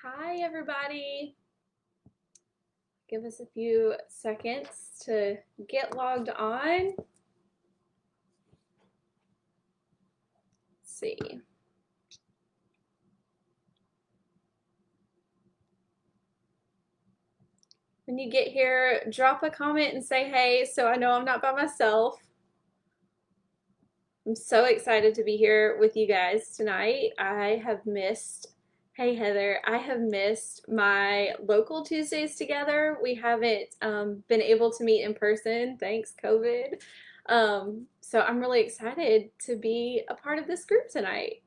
Hi, everybody. Give us a few seconds to get logged on. Let's see. When you get here, drop a comment and say hey so I know I'm not by myself. I'm so excited to be here with you guys tonight. Hey Heather, I have missed my local Tuesdays together. We haven't been able to meet in person, thanks COVID. So I'm really excited to be a part of this group tonight.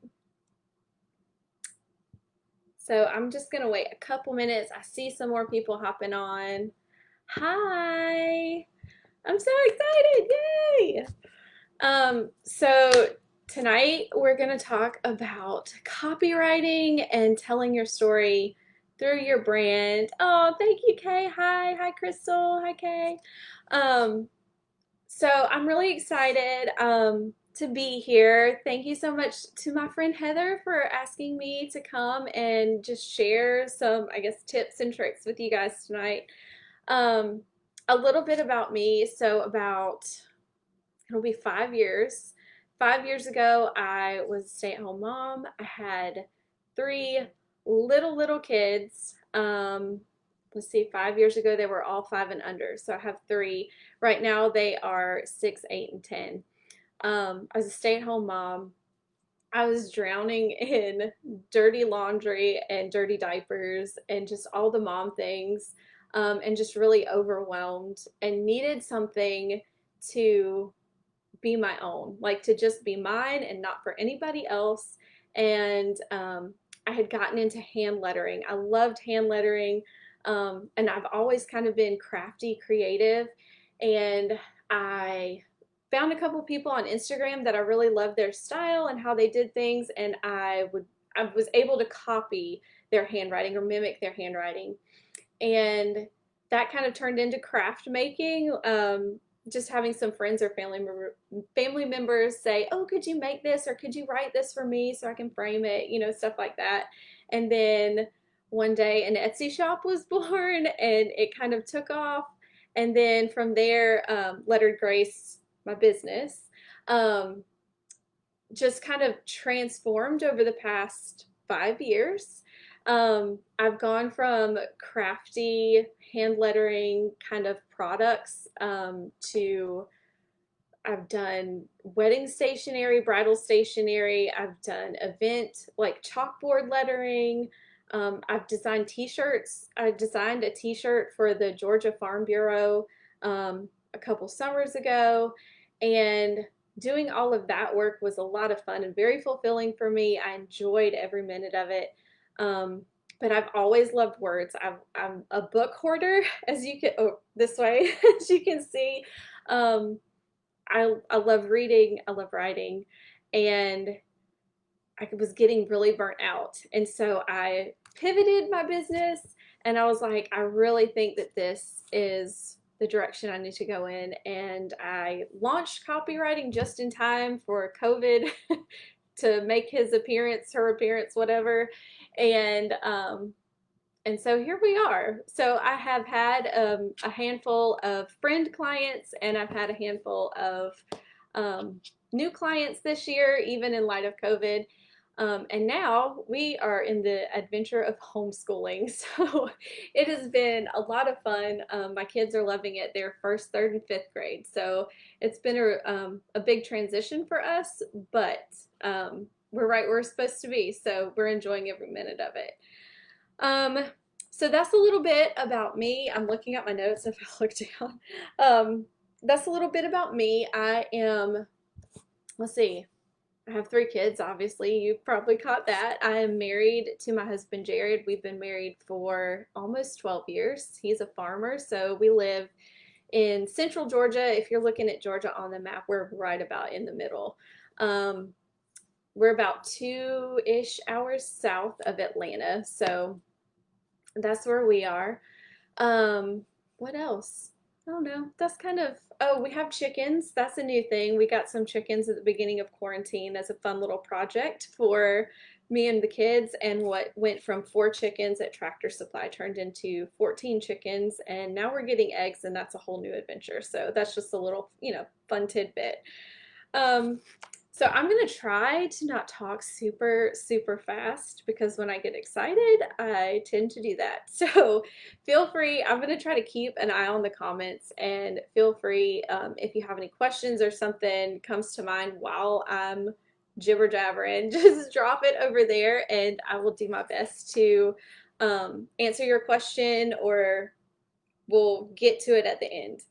So I'm just gonna wait a couple minutes. I see some more people hopping on. Hi! I'm so excited! Yay! So tonight we're gonna talk about copywriting and telling your story through your brand. Oh, thank you, Kay. Hi, Crystal. Hi, Kay. Um, so I'm really excited to be here. Thank you so much to my friend Heather for asking me to come and just share some, I guess, tips and tricks with you guys tonight. Um, a little bit about me. It'll be 5 years. 5 years ago, I was a stay-at-home mom. I had three little kids. Let's see, 5 years ago, they were all five and under. So I have three. Right now, they are 6, 8, and 10. I was a stay-at-home mom. I was drowning in dirty laundry and dirty diapers and just all the mom things, and just really overwhelmed and needed something to be my own, like to just be mine and not for anybody else. And I had gotten into hand lettering. I loved hand lettering, and I've always kind of been crafty, creative. And I found a couple people on Instagram that I really loved their style and how they did things, and I was able to copy their handwriting or mimic their handwriting, and that kind of turned into craft making. Just having some friends or family members say, "Oh, could you make this or could you write this for me so I can frame it?" Stuff like that. And then one day an Etsy shop was born, and it kind of took off. And then from there, Lettered Grace, my business, um, just kind of transformed over the past 5 years. I've gone from crafty hand lettering kind of products, to I've done wedding stationery, bridal stationery. I've done event like chalkboard lettering. I've designed t-shirts. I designed a t-shirt for the Georgia Farm Bureau a couple summers ago, and doing all of that work was a lot of fun and very fulfilling for me. I enjoyed every minute of it. Um, but I've always loved words. I'm a book hoarder, as you can, oh, this way, as you can see. Um, I love reading, I love writing, and I was getting really burnt out. And so I pivoted my business, and I was like, I really think that this is the direction I need to go in. And I launched copywriting just in time for COVID to make his appearance, her appearance, whatever. And and so here we are. So I have had a handful of friend clients, and I've had a handful of um, new clients this year, even in light of COVID. And now we are in the adventure of homeschooling. So it has been a lot of fun. My kids are loving it. They're first, third, and fifth grade. So it's been a big transition for us, but we're right where we're supposed to be. So we're enjoying every minute of it. Um, so that's a little bit about me. I'm looking at my notes if I look down. That's a little bit about me. Let's see, I have three kids, obviously. You probably caught that. I am married to my husband, Jared. We've been married for almost 12 years. He's a farmer, so we live in central Georgia. If you're looking at Georgia on the map, we're right about in the middle. Um, we're about 2-ish hours south of Atlanta, so that's where we are. What else? I don't know. That's kind of, oh, we have chickens. That's a new thing. We got some chickens at the beginning of quarantine as a fun little project me and the kids, and what went from 4 chickens at Tractor Supply turned into 14 chickens, and now we're getting eggs, and that's a whole new adventure. So that's just a little, fun tidbit. Um, so I'm gonna try to not talk super, super fast because when I get excited, I tend to do that. So feel free, I'm gonna try to keep an eye on the comments, and feel free, if you have any questions or something comes to mind while I'm jibber jabbering, just drop it over there and I will do my best to answer your question, or we'll get to it at the end.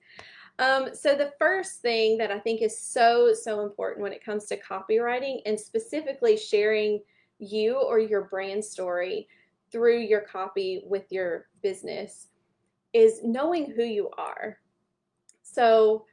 So the first thing that I think is so, so important when it comes to copywriting, and specifically sharing you or your brand story through your copy with your business, is knowing who you are. So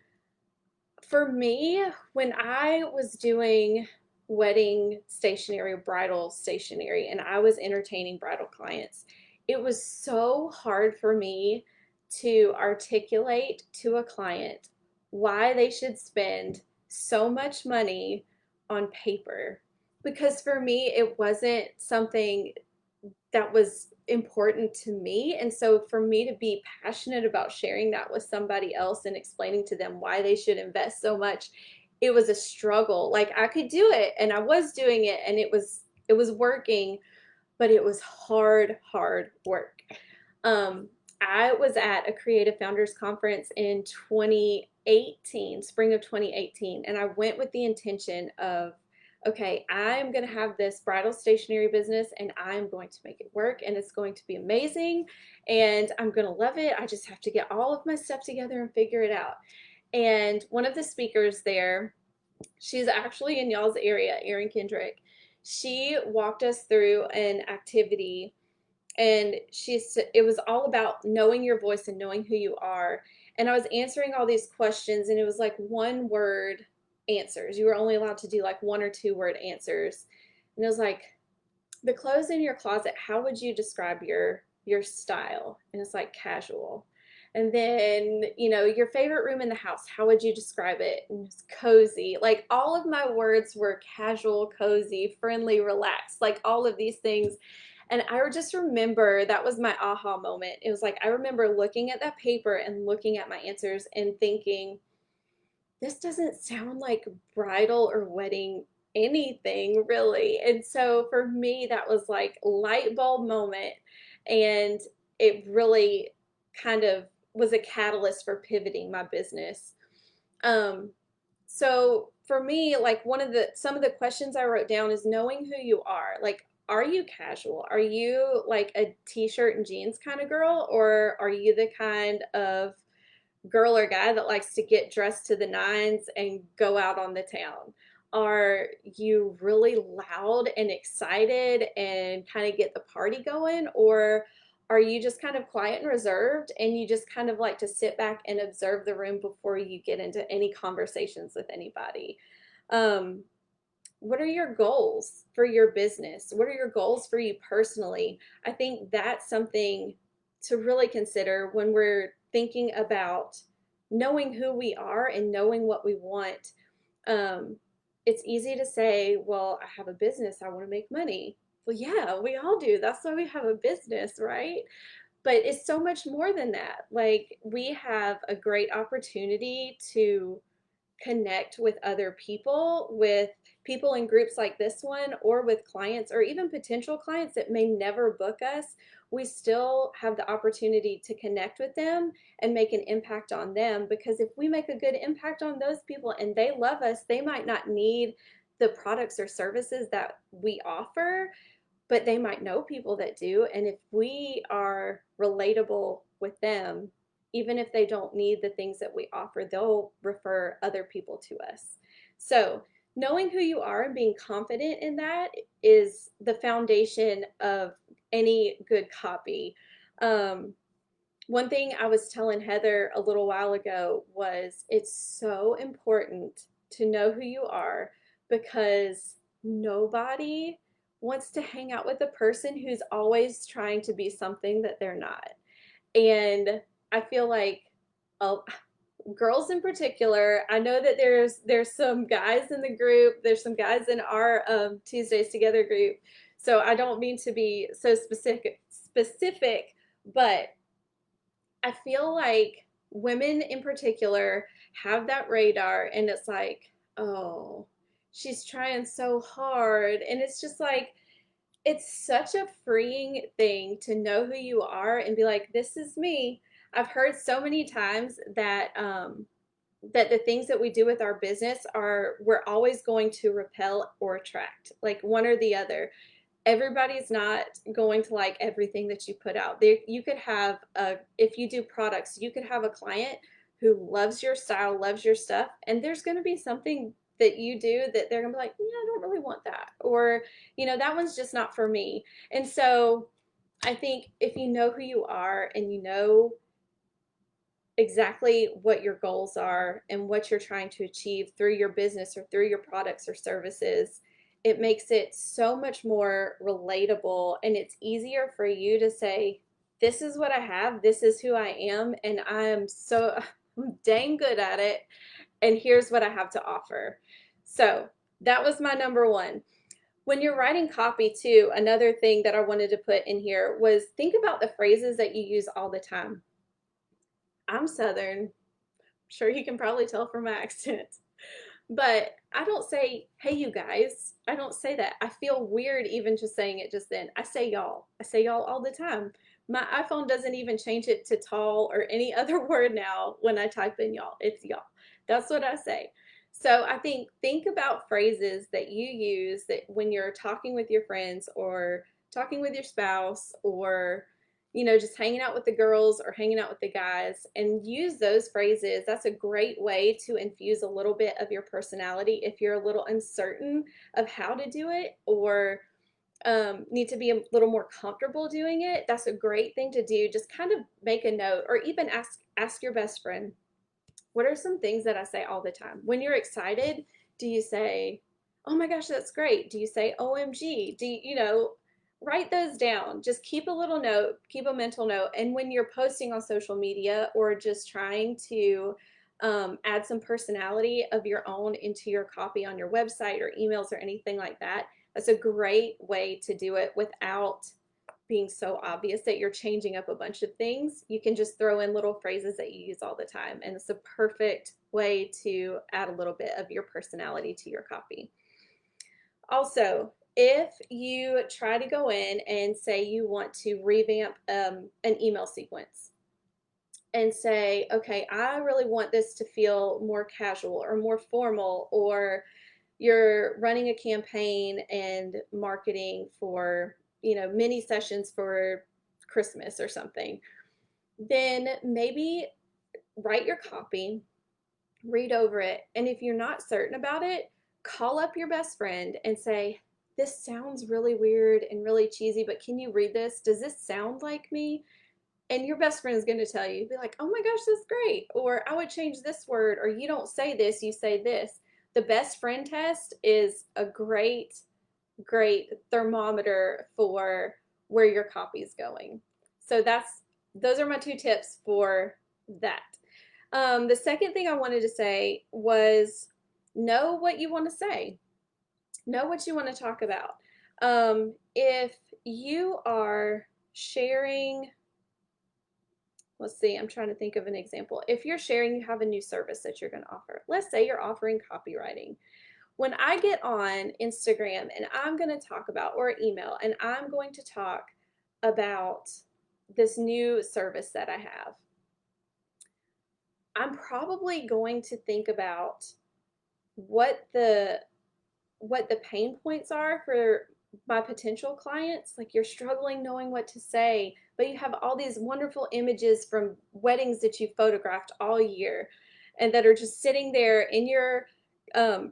for me, when I was doing wedding stationery, bridal stationery, and I was entertaining bridal clients, it was so hard for me to articulate to a client why they should spend so much money on paper. Because for me, it wasn't something that was important to me. And so for me to be passionate about sharing that with somebody else and explaining to them why they should invest so much, it was a struggle. Like I could do it and I was doing it and it was working, but it was hard, hard work. I was at a Creative Founders Conference in 2018, spring of 2018, and I went with the intention of, okay, I'm going to have this bridal stationery business and I'm going to make it work and it's going to be amazing and I'm going to love it. I just have to get all of my stuff together and figure it out. And one of the speakers there, she's actually in y'all's area, Erin Kendrick. She walked us through an activity, and it was all about knowing your voice and knowing who you are. And I was answering all these questions, and it was like one word answers. You were only allowed to do like 1 or 2 word answers. And it was like, the clothes in your closet, how would you describe your style? And it's like casual. And then, your favorite room in the house, how would you describe it? And it's cozy. Like all of my words were casual, cozy, friendly, relaxed, like all of these things. And I just remember that was my aha moment. It was like I remember looking at that paper and looking at my answers and thinking, this doesn't sound like bridal or wedding anything really. And so for me, that was like light bulb moment. And it really kind of was a catalyst for pivoting my business. Um, so for me, like some of the questions I wrote down is knowing who you are. Like, are you casual? Are you like a t-shirt and jeans kind of girl? Or are you the kind of girl or guy that likes to get dressed to the nines and go out on the town? Are you really loud and excited and kind of get the party going? Or are you just kind of quiet and reserved and you just kind of like to sit back and observe the room before you get into any conversations with anybody? Um, what are your goals for your business? What are your goals for you personally? I think that's something to really consider when we're thinking about knowing who we are and knowing what we want. Um, it's easy to say, well, I have a business, I want to make money. Well, yeah, we all do. That's why we have a business, right? But it's so much more than that. Like, we have a great opportunity to connect with other people, with people in groups like this one, or with clients, or even potential clients that may never book us. We still have the opportunity to connect with them and make an impact on them, because if we make a good impact on those people and they love us, they might not need the products or services that we offer, but they might know people that do. And if we are relatable with them, even if they don't need the things that we offer, they'll refer other people to us. So, knowing who you are and being confident in that is the foundation of any good copy. Um, One thing I was telling Heather a little while ago was it's so important to know who you are, because nobody wants to hang out with a person who's always trying to be something that they're not. And I feel like, oh, girls in particular, I know that there's some guys in the group, there's some guys in our Tuesdays Together group So I don't mean to be so specific, but I feel like women in particular have that radar, and it's like, oh, she's trying so hard. And it's just like, it's such a freeing thing to know who you are and be like, this is me. I've heard so many times that that the things that we do with our business are we're always going to repel or attract, like one or the other. Everybody's not going to like everything that you put out there. You could have a, if you do products, you could have a client who loves your style, loves your stuff, and there's going to be something that you do that they're going to be like, yeah, I don't really want that, or that one's just not for me. And so I think if you know who you are and you know exactly what your goals are and what you're trying to achieve through your business or through your products or services, it makes it so much more relatable, and it's easier for you to say, this is what I have, this is who I am, and I'm so I'm dang good at it, and here's what I have to offer. So that was my number one. When you're writing copy too, another thing that I wanted to put in here was think about the phrases that you use all the time. I'm Southern, sure you can probably tell from my accent. But I don't say, hey, you guys. I don't say that. I feel weird even just saying it just then. I say y'all. I say y'all all the time. My iPhone doesn't even change it to tall or any other word now when I type in y'all. It's y'all. That's what I say. So I think about phrases that you use that when you're talking with your friends or talking with your spouse or just hanging out with the girls or hanging out with the guys, and use those phrases. That's a great way to infuse a little bit of your personality if you're a little uncertain of how to do it or need to be a little more comfortable doing it. That's a great thing to do. Just kind of make a note or even ask your best friend, what are some things that I say all the time? When you're excited, do you say, oh my gosh, that's great? Do you say OMG? Do write those down. Just keep a little note, keep a mental note. And when you're posting on social media or just trying to add some personality of your own into your copy on your website or emails or anything like that, that's a great way to do it without being so obvious that you're changing up a bunch of things. You can just throw in little phrases that you use all the time, and it's a perfect way to add a little bit of your personality to your copy. Also, if you try to go in and say you want to revamp an email sequence and say, okay, I really want this to feel more casual or more formal, or you're running a campaign and marketing for, mini sessions for Christmas or something, then maybe write your copy, read over it, and if you're not certain about it, call up your best friend and say, this sounds really weird and really cheesy, but can you read this? Does this sound like me? And your best friend is going to tell you, be like, oh my gosh, that's great. Or I would change this word, or you don't say this, you say this. The best friend test is a great thermometer for where your copy is going. So those are my two tips for that. The second thing I wanted to say was know what you want to say. Know what you want to talk about. If you are sharing, let's see, I'm trying to think of an example. If you're sharing, you have a new service that you're going to offer. Let's say you're offering copywriting. When I get on Instagram and I'm going to talk about, or email, and I'm going to talk about this new service that I have, I'm probably going to think about what the pain points are for my potential clients. Like, you're struggling knowing what to say, but you have all these wonderful images from weddings that you photographed all year and that are just sitting there in your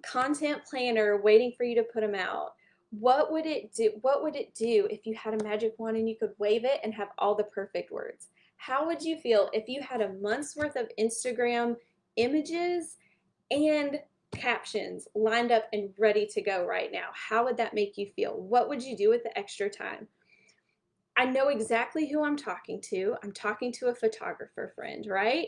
content planner waiting for you to put them out. What would it do? What would it do if you had a magic wand and you could wave it and have all the perfect words? How would you feel if you had a month's worth of Instagram images and captions lined up and ready to go right now? How would that make you feel? What would you do with the extra time? I know exactly who I'm talking to. I'm talking to a photographer friend, right?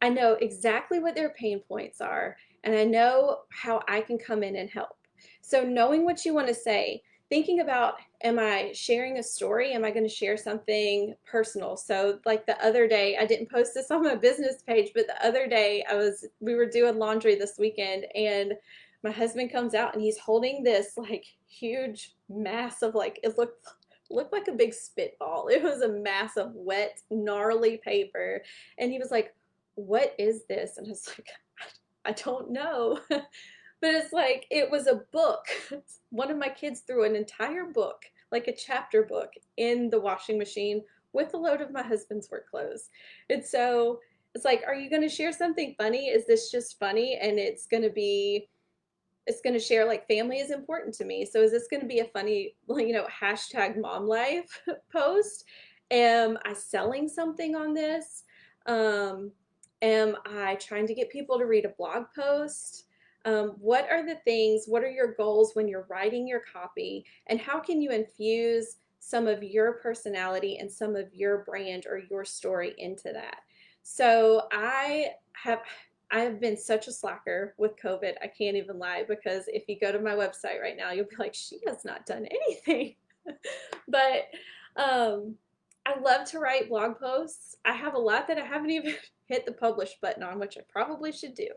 I know exactly what their pain points are, and I know how I can come in and help. So knowing what you want to say, thinking about, am I sharing a story? Am I going to share something personal? So like the other day, I didn't post this on my business page, but the other day we were doing laundry this weekend, and my husband comes out and he's holding this like huge mass of, like, it looked like a big spitball. It was a mass of wet, gnarly paper. And he was like, "What is this?" And I was like, "I don't know." But it's like, it was a book. One of my kids threw an entire book, like a chapter book, in the washing machine with a load of my husband's work clothes. And so it's like, are you going to share something funny? Is this just funny? And it's going to share, like, family is important to me. So is this going to be a funny, hashtag mom life post? Am I selling something on this? Um, am I trying to get people to read a blog post? What are the things, what are your goals when you're writing your copy? And how can you infuse some of your personality and some of your brand or your story into that? So I have been such a slacker with COVID. I can't even lie, because if you go to my website right now, you'll be like, she has not done anything. But um, I love to write blog posts. I have a lot that I haven't even hit the publish button on, which I probably should do.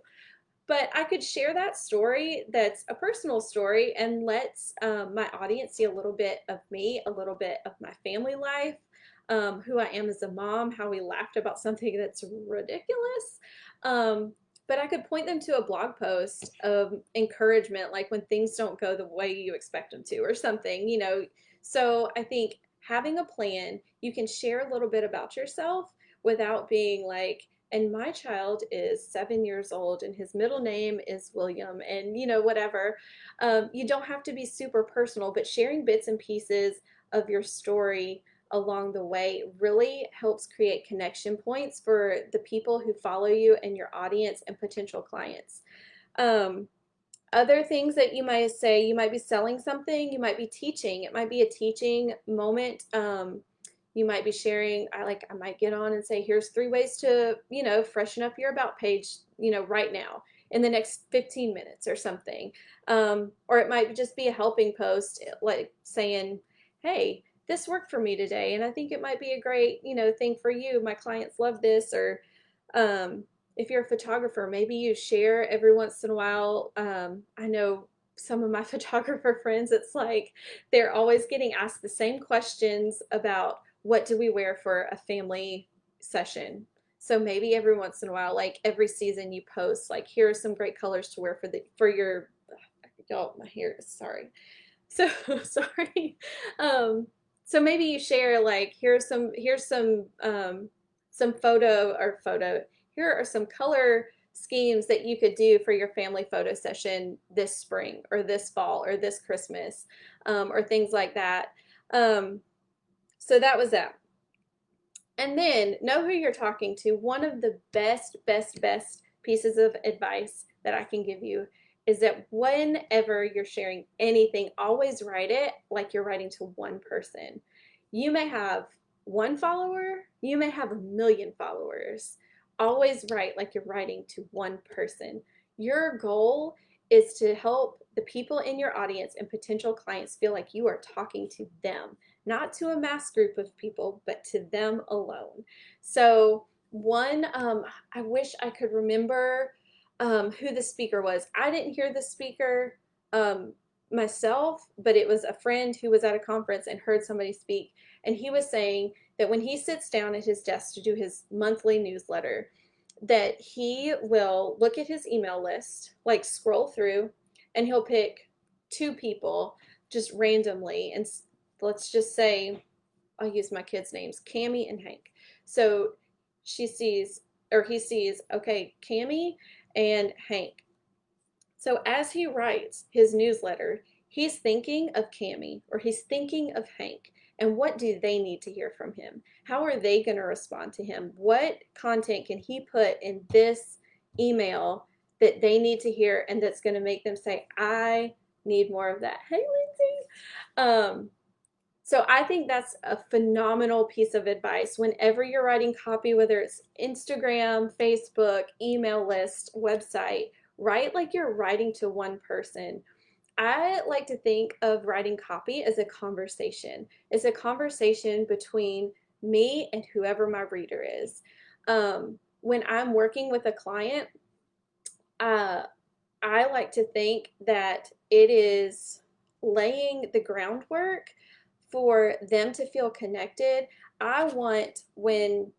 But I could share that story that's a personal story and lets my audience see a little bit of me, a little bit of my family life, who I am as a mom, how we laughed about something that's ridiculous. But I could point them to a blog post of encouragement, like when things don't go the way you expect them to, or something. So I think having a plan, you can share a little bit about yourself without being like, and my child is 7 years old and his middle name is William, and whatever. You don't have to be super personal, but sharing bits and pieces of your story along the way really helps create connection points for the people who follow you and your audience and potential clients. Um, Other things that you might say, you might be selling something, you might be teaching. It might be a teaching moment. You might be sharing, I might get on and say, here's 3 ways to, freshen up your about page, right now in the next 15 minutes or something. Or it might just be a helping post, like saying, hey, this worked for me today, and I think it might be a great, thing for you. My clients love this. Or if you're a photographer, maybe you share every once in a while. I know some of my photographer friends, it's like they're always getting asked the same questions about what do we wear for a family session. So maybe every once in a while, like every season, you post like, here are some great colors to wear for your, oh, my hair is, sorry. So sorry. Um, so maybe you share, like, here's some photo. Here are some color schemes that you could do for your family photo session this spring or this fall or this Christmas, or things like that. Um, so that was that. And then know who you're talking to. One of the best pieces of advice that I can give you is that whenever you're sharing anything, always write it like you're writing to one person. You may have one follower, you may have a million followers. Always write like you're writing to one person. Your goal is to help the people in your audience and potential clients feel like you are talking to them, not to a mass group of people, but to them alone. So I wish I could remember who the speaker was. I didn't hear the speaker um, myself, but it was a friend who was at a conference and heard somebody speak. And he was saying that when he sits down at his desk to do his monthly newsletter, that he will look at his email list, like scroll through, and he'll pick two people just randomly. And let's just say, I'll use my kids' names, Cami and Hank. So she sees, or he sees, okay, Cami and Hank. So as he writes his newsletter, he's thinking of Cami or he's thinking of Hank. And what do they need to hear from him? How are they going to respond to him? What content can he put in this email that they need to hear and that's going to make them say, I need more of that? Hey, Lindsay. So I think that's a phenomenal piece of advice. Whenever you're writing copy, whether it's Instagram, Facebook, email list, website, write like you're writing to one person. I like to think of writing copy as a conversation. It's a conversation between me and whoever my reader is. When I'm working with a client, uh, I like to think that it is laying the groundwork for them to feel connected. I want when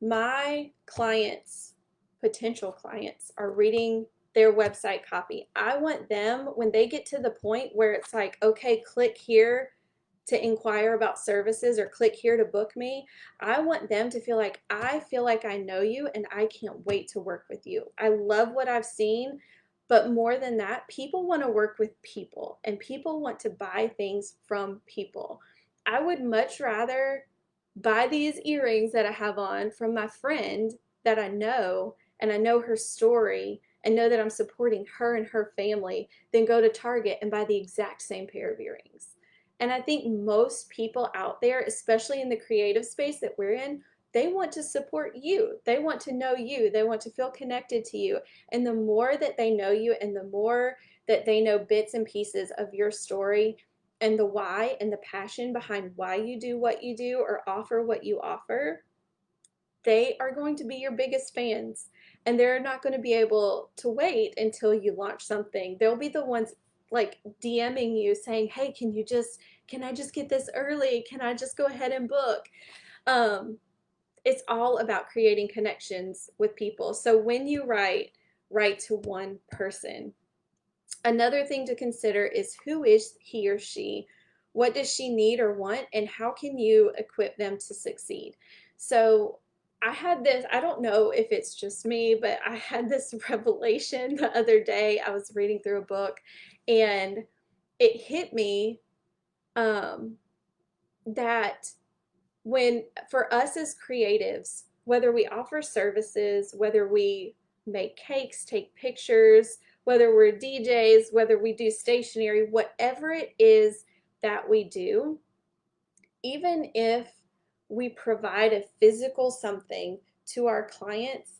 my clients, potential clients, are reading their website copy, I want them, when they get to the point where it's like, okay, click here to inquire about services or click here to book me, I want them to feel like I know you and I can't wait to work with you. I love what I've seen, but more than that, people want to work with people and people want to buy things from people. I would much rather buy these earrings that I have on from my friend that I know and I know her story and know that I'm supporting her and her family than go to Target and buy the exact same pair of earrings. And I think most people out there, especially in the creative space that we're in, they want to support you. They want to know you. They want to feel connected to you. And the more that they know you and the more that they know bits and pieces of your story and the why and the passion behind why you do what you do or offer what you offer, they are going to be your biggest fans. And they're not going to be able to wait until you launch something. They'll be the ones like DMing you saying, hey, can I just get this early? Can I just go ahead and book? Um, it's all about creating connections with people. So when you write to one person. Another thing to consider is who is he or she? What does she need or want? And how can you equip them to succeed? So I had this, I don't know if it's just me, but I had this revelation the other day. I was reading through a book and it hit me um, that when for us as creatives, whether we offer services, whether we make cakes, take pictures, whether we're DJs, whether we do stationery, whatever it is that we do, even if we provide a physical something to our clients,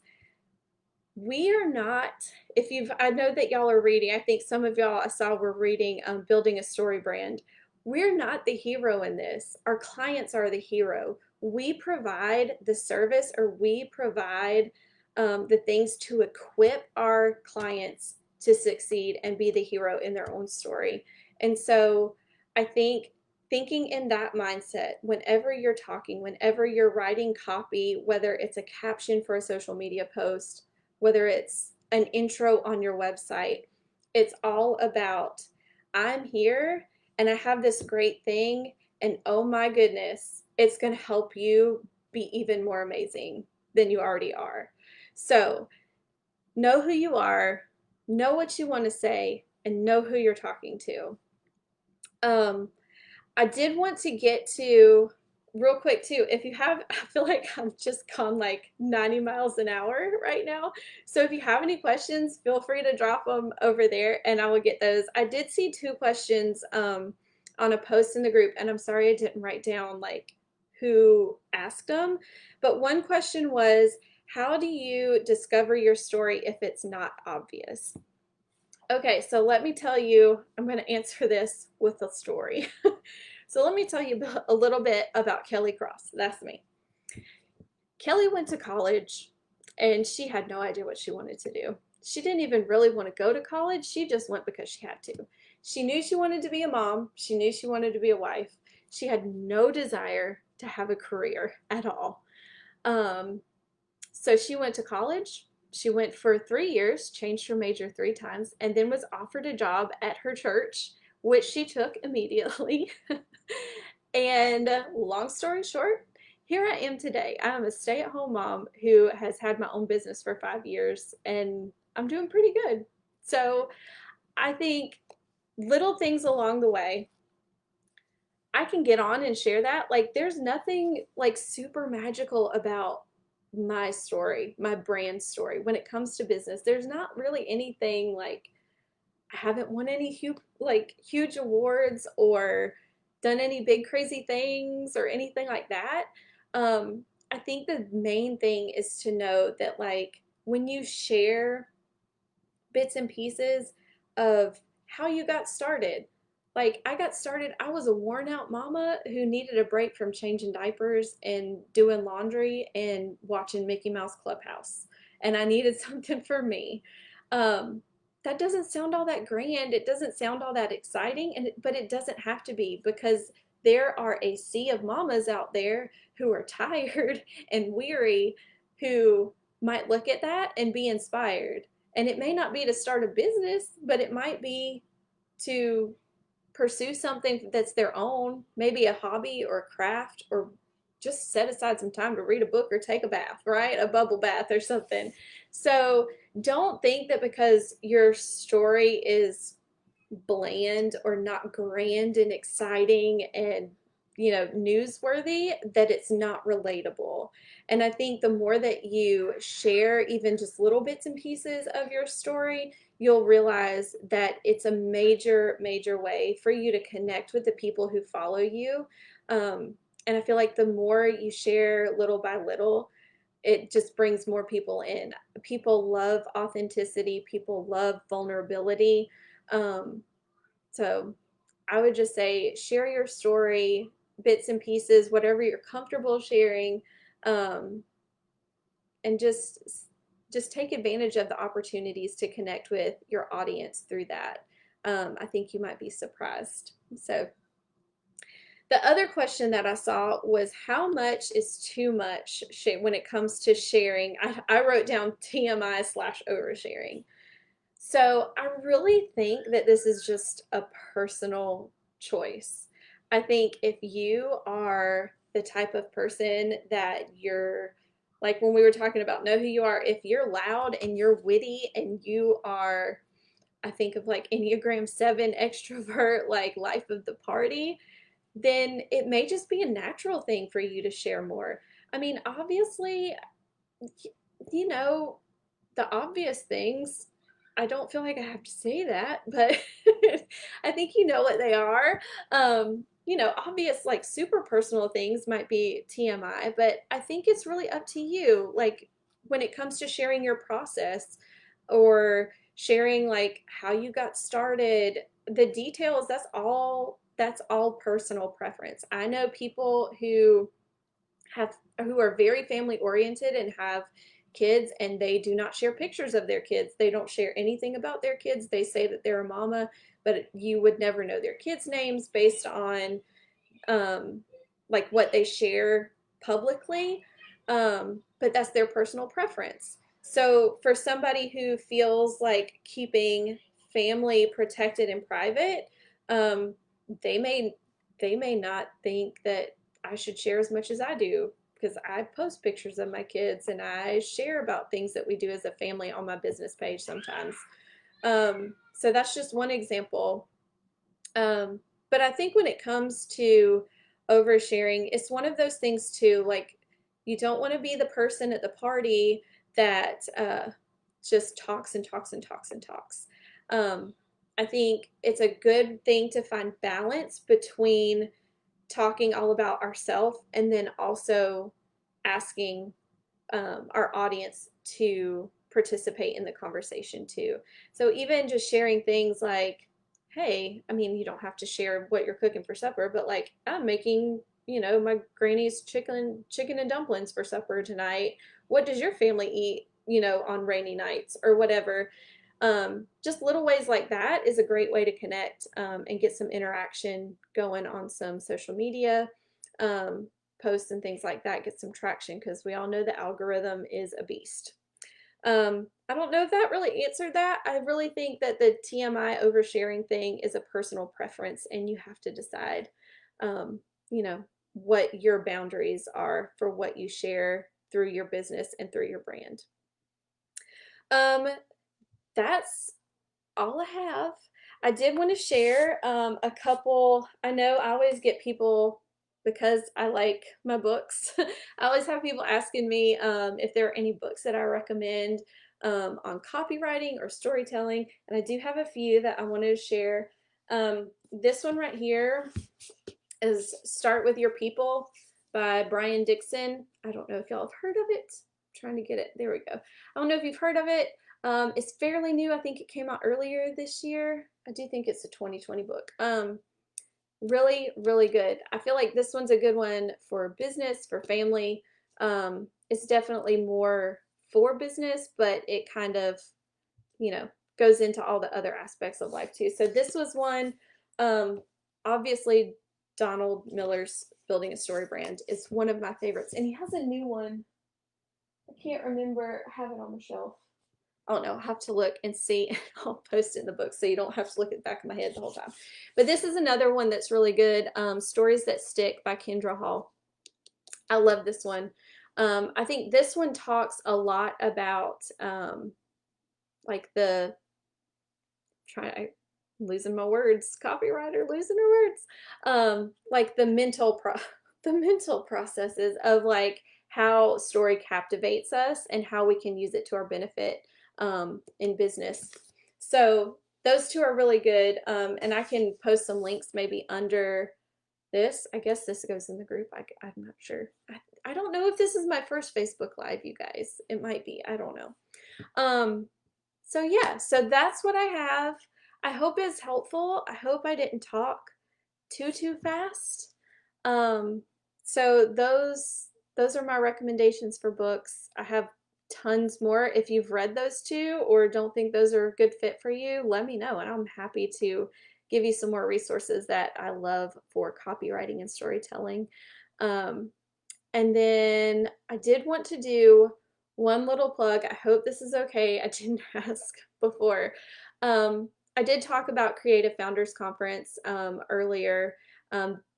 we are not, if you've, I know that y'all are reading, I think some of y'all I saw were reading Building a Story Brand. We're not the hero in this. Our clients are the hero. We provide the service or we provide the things to equip our clients to succeed and be the hero in their own story. And so I think thinking in that mindset, whenever you're talking, whenever you're writing copy, whether it's a caption for a social media post, whether it's an intro on your website, it's all about I'm here and I have this great thing, and oh my goodness, it's going to help you be even more amazing than you already are. So, know who you are, know what you want to say, and know who you're talking to. Um, I did want to get to real quick too. If you have, I feel like I've just gone like 90 miles an hour right now. So if you have any questions, feel free to drop them over there and I will get those. I did see two questions on a post in the group, and I'm sorry I didn't write down like who asked them. But one question was, how do you discover your story if it's not obvious? Okay, so let me tell you, I'm going to answer this with a story. So let me tell you a little bit about Kelli Cross. That's me. Kelli went to college and she had no idea what she wanted to do. She didn't even really want to go to college. She just went because she had to. She knew she wanted to be a mom. She knew she wanted to be a wife. She had no desire to have a career at all. Um, so she went to college. She went for 3 years, changed her major 3 times, and then was offered a job at her church, which she took immediately. And long story short, here I am today. I am a stay at home mom who has had my own business for 5 years, and I'm doing pretty good. So I think little things along the way, I can get on and share that. Like, there's nothing like super magical about my story, my brand story. When it comes to business, there's not really anything like I haven't won any huge awards or done any big crazy things or anything like that. I think the main thing is to know that like when you share bits and pieces of how you got started. Like, I got started, I was a worn out mama who needed a break from changing diapers and doing laundry and watching Mickey Mouse Clubhouse. And I needed something for me. Um, that doesn't sound all that grand. It doesn't sound all that exciting, but it doesn't have to be, because there are a sea of mamas out there who are tired and weary, who might look at that and be inspired. And it may not be to start a business, but it might be to pursue something that's their own, maybe a hobby or a craft, or just set aside some time to read a book or take a bath, right? A bubble bath or something. So don't think that because your story is bland or not grand and exciting and newsworthy, that it's not relatable. And I think the more that you share even just little bits and pieces of your story, you'll realize that it's a major way for you to connect with the people who follow you. And I feel like the more you share little by little, it just brings more people in. People love authenticity, people love vulnerability. um, so I would just say share your story, bits and pieces, whatever you're comfortable sharing, um, and just take advantage of the opportunities to connect with your audience through that. I think you might be surprised. So the other question that I saw was, how much is too much when it comes to sharing? I wrote down TMI slash oversharing. So I really think that this is just a personal choice. I think if you are the type of person that you're, like when we were talking about know who you are, if you're loud and you're witty and you are, I think of like Enneagram 7 extrovert, like life of the party, then it may just be a natural thing for you to share more. I mean, obviously, you know, the obvious things, I don't feel like I have to say that, but I think you know what they are. Obvious, like super personal things might be TMI, but I think it's really up to you. Like when it comes to sharing your process or sharing like how you got started, the details, that's all personal preference. I know people who are very family oriented and have kids, and they do not share pictures of their kids. They don't share anything about their kids. They say that they're a mama, but you would never know their kids' names based on um, like what they share publicly. But that's their personal preference. So for somebody who feels like keeping family protected and private, um, they may they may not think that I should share as much as I do, because I post pictures of my kids and I share about things that we do as a family on my business page sometimes. So that's just one example. Um, but I think when it comes to oversharing, it's one of those things too. Like, you don't want to be the person at the party that just talks and talks and talks and talks. Um, I think it's a good thing to find balance between talking all about ourselves and then also asking our audience to participate in the conversation too. So even just sharing things like, hey, I mean, you don't have to share what you're cooking for supper, but like, I'm making, my granny's chicken and dumplings for supper tonight. What does your family eat, on rainy nights or whatever? Just little ways like that is a great way to connect, and get some interaction going on some social media. Um, Posts and things like that, get some traction, because we all know the algorithm is a beast. I don't know if that really answered that. I really think that the TMI oversharing thing is a personal preference, and you have to decide, um, you know, what your boundaries are for what you share through your business and through your brand. Um, that's all I have. I did want to share a couple. I know I always get people, because I like my books. I always have people asking me if there are any books that I recommend on copywriting or storytelling, and I do have a few that I wanted to share. This one right here is Start With Your People by Brian Dixon. I don't know if y'all have heard of it. I'm trying to get it. There we go. I don't know if you've heard of it. It's fairly new. I think it came out earlier this year. I do think it's a 2020 book. Really, really good. I feel like this one's a good one for business, for family. It's definitely more for business, but it kind of, you know, goes into all the other aspects of life too. So this was one, um, obviously Donald Miller's Building a Story brand is one of my favorites. And he has a new one. I can't remember. I have it on the shelf. Oh no, I'll have to look and see. I'll post it in the book so you don't have to look at the back of my head the whole time. But this is another one that's really good. Stories That Stick by Kendra Hall. I love this one. I think this one talks a lot about like the trying I losing my words, copywriter losing her words. Like the the mental processes of like how story captivates us and how we can use it to our benefit in business. So those two are really good. And I can post some links maybe under this. I guess this goes in the group. I'm not sure. I don't know if this is my first Facebook Live, you guys. It might be. I don't know. So yeah, so that's what I have. I hope it's helpful. I hope I didn't talk too fast. Um, so those are my recommendations for books. I have tons more. If you've read those two or don't think those are a good fit for you, let me know and I'm happy to give you some more resources that I love for copywriting and storytelling. Um, and then I did want to do one little plug. I hope this is okay. I didn't ask before. I did talk about Creative Founders Conference earlier.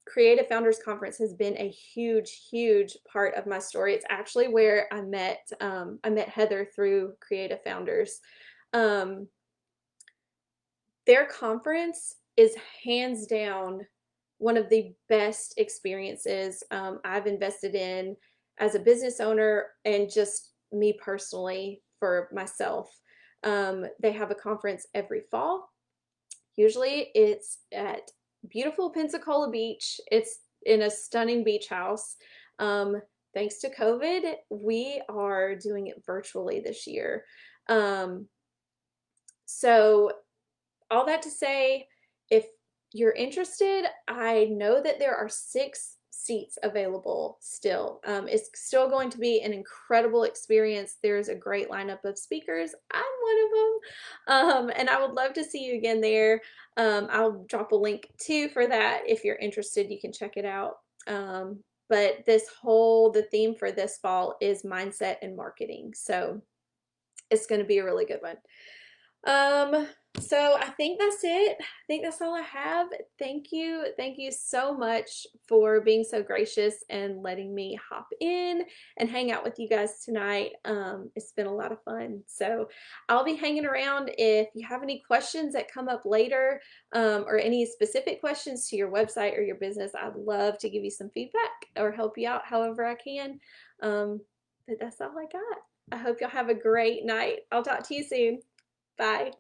Creative Founders Conference has been a huge part of my story. It's actually where I met Heather through Creative Founders. Um, their conference is hands down one of the best experiences I've invested in as a business owner and just me personally for myself. They have a conference every fall. Usually it's at beautiful Pensacola Beach. It's in a stunning beach house. Um, Thanks to COVID, we are doing it virtually this year. Um, so all that to say, if you're interested, I know that there are 6 seats available still. It's still going to be an incredible experience. There's a great lineup of speakers. I'm one of them. And I would love to see you again there. I'll drop a link too for that. If you're interested, you can check it out. But the theme for this fall is mindset and marketing. So it's going to be a really good one. Um, so I think that's it. I think that's all I have. Thank you. Thank you so much for being so gracious and letting me hop in and hang out with you guys tonight. It's been a lot of fun. So I'll be hanging around if you have any questions that come up later, or any specific questions to your website or your business. I'd love to give you some feedback or help you out however I can. But that's all I got. I hope y'all have a great night. I'll talk to you soon. Bye.